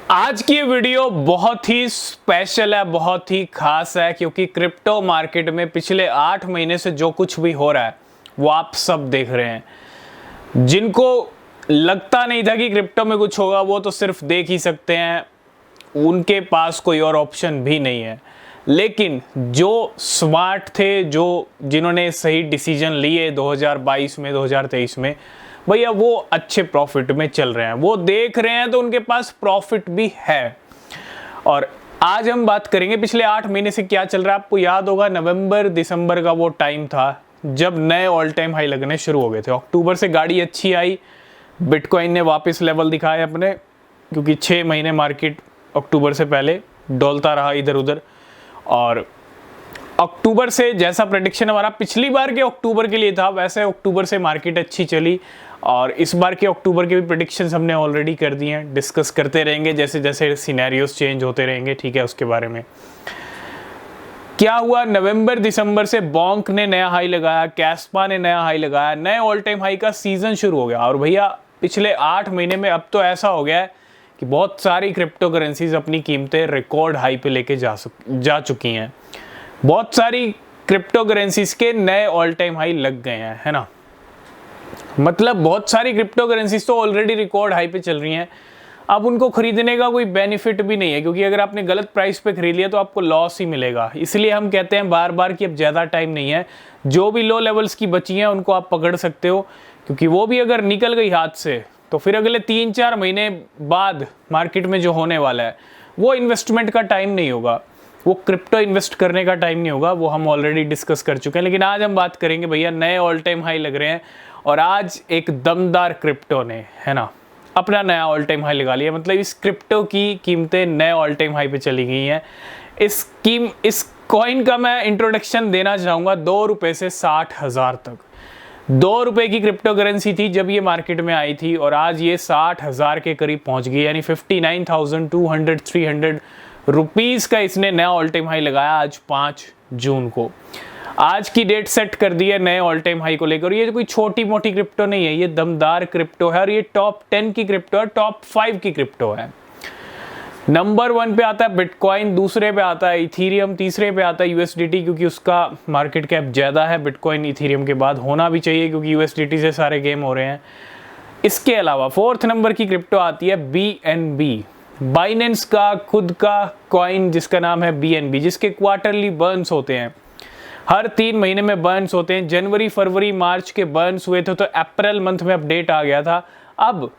आज की वीडियो बहुत ही स्पेशल है, बहुत ही खास है, क्योंकि क्रिप्टो मार्केट में पिछले 8 महीने से जो कुछ भी हो रहा है वो आप सब देख रहे हैं। जिनको लगता नहीं था कि क्रिप्टो में कुछ होगा वो तो सिर्फ देख ही सकते हैं, उनके पास कोई और ऑप्शन भी नहीं है। लेकिन जो स्मार्ट थे, जिन्होंने सही डिसीजन लिए 2022 में 2023 में, भैया वो अच्छे प्रॉफिट में चल रहे हैं, वो देख रहे हैं तो उनके पास प्रॉफिट भी है। और आज हम बात करेंगे पिछले 8 महीने से क्या चल रहा है। आपको याद होगा नवंबर दिसंबर का वो टाइम था जब नए ऑल टाइम हाई लगने शुरू हो गए थे। अक्टूबर से गाड़ी अच्छी आई, बिटकॉइन ने वापस लेवल दिखाए अपने, क्योंकि 6 महीने मार्केट अक्टूबर से पहले डोलता रहा इधर उधर। और अक्टूबर से जैसा प्रेडिक्शन हमारा पिछली बार के अक्टूबर के लिए था, वैसे अक्टूबर से मार्केट अच्छी चली। और इस बार के अक्टूबर के भी प्रेडिक्शंस हमने ऑलरेडी कर दिए हैं, डिस्कस करते रहेंगे जैसे जैसे सिनेरियोज चेंज होते रहेंगे, ठीक है। उसके बारे में क्या हुआ, नवंबर दिसंबर से बॉन्क ने नया हाई लगाया, कैस्पा ने नया हाई लगाया, नए ऑल टाइम हाई का सीजन शुरू हो गया। और भैया पिछले 8 महीने में अब तो ऐसा हो गया है कि बहुत सारी क्रिप्टो करेंसीज अपनी कीमतें रिकॉर्ड हाई पे लेके जा चुकी हैं। बहुत सारी क्रिप्टो करेंसीज के नए ऑल टाइम हाई लग गए हैं, है ना। मतलब बहुत सारी क्रिप्टो करेंसीज तो ऑलरेडी रिकॉर्ड हाई पे चल रही हैं। अब उनको खरीदने का कोई बेनिफिट भी नहीं है, क्योंकि अगर आपने गलत प्राइस पे खरीद लिया तो आपको लॉस ही मिलेगा। इसलिए हम कहते हैं बार बार कि अब ज़्यादा टाइम नहीं है, जो भी लो लेवल्स की बची हैं उनको आप पकड़ सकते हो, क्योंकि वो भी अगर निकल गई हाथ से तो फिर अगले 3-4 महीने बाद मार्केट में जो होने वाला है वो इन्वेस्टमेंट का टाइम नहीं होगा, वो क्रिप्टो इन्वेस्ट करने का टाइम नहीं होगा। वो हम ऑलरेडी डिस्कस कर चुके हैं। लेकिन आज हम बात करेंगे भैया, नए ऑल टाइम हाई लग रहे हैं और आज एक दमदार क्रिप्टो ने, है ना, अपना नया ऑल टाइम हाई लगा लिया। मतलब इस क्रिप्टो की कीमतें नए ऑल टाइम हाई पे चली गई हैं। इस कॉइन का मैं इंट्रोडक्शन देना चाहूँगा 2 रुपये से 60,000 तक। 2 रुपये की क्रिप्टो करेंसी थी जब ये मार्केट में आई थी, और आज ये 60,000 के करीब पहुँच गई, यानी 59,200-300 रुपीज़ का इसने नया ऑल टाइम हाई लगाया आज 5 जून को। आज की डेट सेट कर दी है नए ऑल टाइम हाई को लेकर। ये कोई छोटी मोटी क्रिप्टो नहीं है, ये दमदार क्रिप्टो है, और ये टॉप 10 की क्रिप्टो है, टॉप 5 की क्रिप्टो है। नंबर 1 पे आता है बिटकॉइन, दूसरे पे आता है इथीरियम, तीसरे पे आता है यूएसडीटी, क्योंकि उसका मार्केट कैप ज़्यादा है बिटकॉइन इथीरियम के बाद, होना भी चाहिए क्योंकि यूएसडीटी से सारे गेम हो रहे हैं। इसके अलावा 4th नंबर की क्रिप्टो आती है बीएनबी, बाइनेंस का खुद का कॉइन जिसका नाम है बीएनबी, जिसके क्वार्टरली बर्न्स होते हैं, हर 3 महीने में बर्न्स होते हैं। जनवरी फरवरी मार्च के बर्न्स हुए थे, तो अप्रैल मंथ में अपडेट आ गया था। अब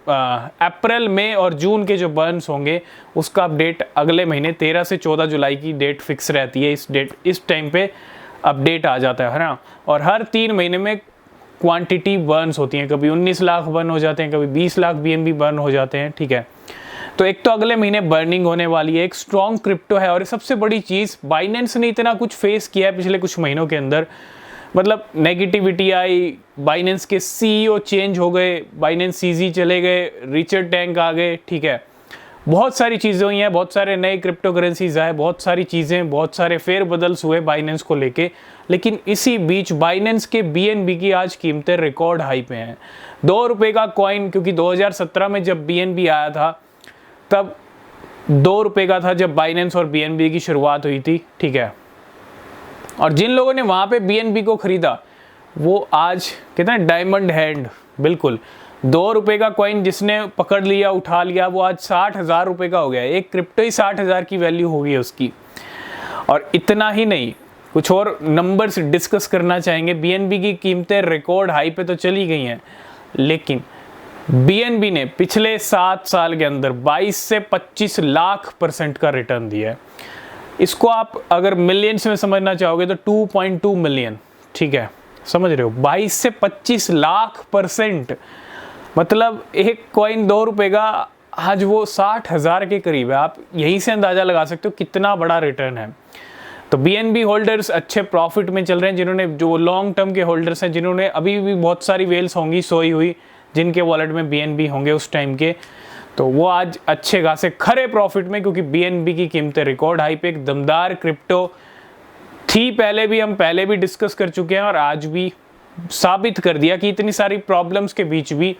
अप्रैल मई और जून के जो बर्न्स होंगे उसका अपडेट अगले महीने 13 से 14 जुलाई की डेट फिक्स रहती है। इस टाइम पे अपडेट आ जाता है ना। और हर 3 महीने में क्वांटिटी बर्न्स होती हैं, कभी 19 लाख बर्न हो जाते हैं, कभी 20 लाख बीएनबी बर्न हो जाते हैं, ठीक है। तो एक तो अगले महीने बर्निंग होने वाली है, एक स्ट्रॉन्ग क्रिप्टो है। और सबसे बड़ी चीज़, बाइनेंस ने इतना कुछ फेस किया है पिछले कुछ महीनों के अंदर, मतलब नेगेटिविटी आई, बाइनेंस के सीईओ चेंज हो गए, बाइनेंस सीजी चले गए, रिचर्ड टैंक आ गए, ठीक है। बहुत सारी चीज़ें हुई हैं, बहुत सारे नए क्रिप्टो करेंसीज आए, बहुत सारी चीज़ें, बहुत सारे फेरबदल्स हुए बाइनेंस को लेके। लेकिन इसी बीच बाइनेंस के बीएनबी की आज कीमतें रिकॉर्ड हाई पे हैं। 2 रुपये का कॉइन, क्योंकि 2017 में जब बीएनबी आया था तब 2 रुपये का था जब बाइनेंस और बीएनबी की शुरुआत हुई थी, ठीक है। और जिन लोगों ने वहाँ पे बीएनबी को खरीदा वो आज कहते हैं डायमंड हैंड, बिल्कुल 2 रुपये का कॉइन जिसने पकड़ लिया, उठा लिया, वो आज 60,000 रुपये का हो गया। एक क्रिप्टो ही 60,000 की वैल्यू हो गई है उसकी। और इतना ही नहीं, कुछ और नंबर्स डिस्कस करना चाहेंगे। बीएनबी की कीमतें रिकॉर्ड हाई पे तो चली गई हैं, लेकिन बीएनबी ने पिछले 7 साल के अंदर 22 से 25 लाख % का रिटर्न दिया है। इसको आप अगर मिलियंस में समझना चाहोगे तो 2.2 मिलियन, ठीक है, समझ रहे हो। 22 से 25 लाख %, मतलब एक कॉइन 2 रुपये का आज वो 60,000 के करीब है। आप यहीं से अंदाज़ा लगा सकते हो कितना बड़ा रिटर्न है। तो बीएनबी होल्डर्स अच्छे प्रॉफिट में चल रहे हैं, जिन्होंने, जो लॉन्ग टर्म के होल्डर्स हैं, जिन्होंने अभी भी बहुत सारी वेल्स होंगी सोई हुई जिनके वॉलेट में बीएनबी होंगे उस टाइम के, तो वो आज अच्छे खासे खरे प्रॉफिट में, क्योंकि बीएनबी की कीमतें रिकॉर्ड हाई पे, एक दमदार क्रिप्टो थी। हम पहले भी डिस्कस कर चुके हैं और आज भी साबित कर दिया कि इतनी सारी प्रॉब्लम्स के बीच भी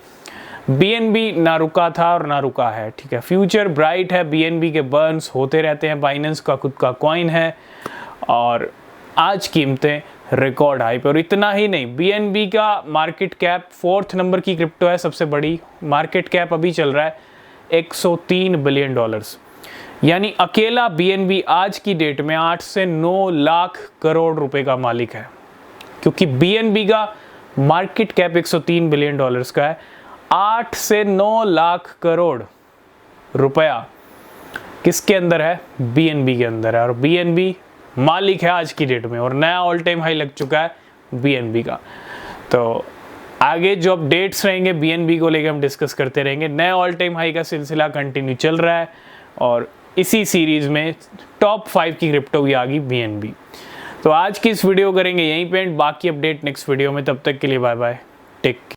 BNB ना रुका था और ना रुका है, ठीक है। फ्यूचर ब्राइट है, BNB के बर्न्स होते रहते हैं, बाइनेंस का खुद का कॉइन है और आज कीमतें रिकॉर्ड हाई पे। और इतना ही नहीं, BNB का मार्केट कैप 4th नंबर की क्रिप्टो है, सबसे बड़ी मार्केट कैप अभी चल रहा है $103 बिलियन, यानी अकेला BNB आज की डेट में 8 से 9 लाख करोड़ रुपए का मालिक है, क्योंकि BNB का मार्केट कैप $103 बिलियन का है। 8 से 9 लाख करोड़ रुपया किसके अंदर है? BNB के अंदर है, और BNB मालिक है आज की डेट में, और नया ऑल टाइम हाई लग चुका है BNB का। तो आगे जो अपडेट्स रहेंगे BNB को लेकर हम डिस्कस करते रहेंगे। नया ऑल टाइम हाई का सिलसिला कंटिन्यू चल रहा है और इसी सीरीज में टॉप 5 की क्रिप्टो भी आ गई BNB। तो आज की इस वीडियो करेंगे यहीं पे एंड, बाकी अपडेट नेक्स्ट वीडियो में। तब तक के लिए बाय बाय, टेक केयर।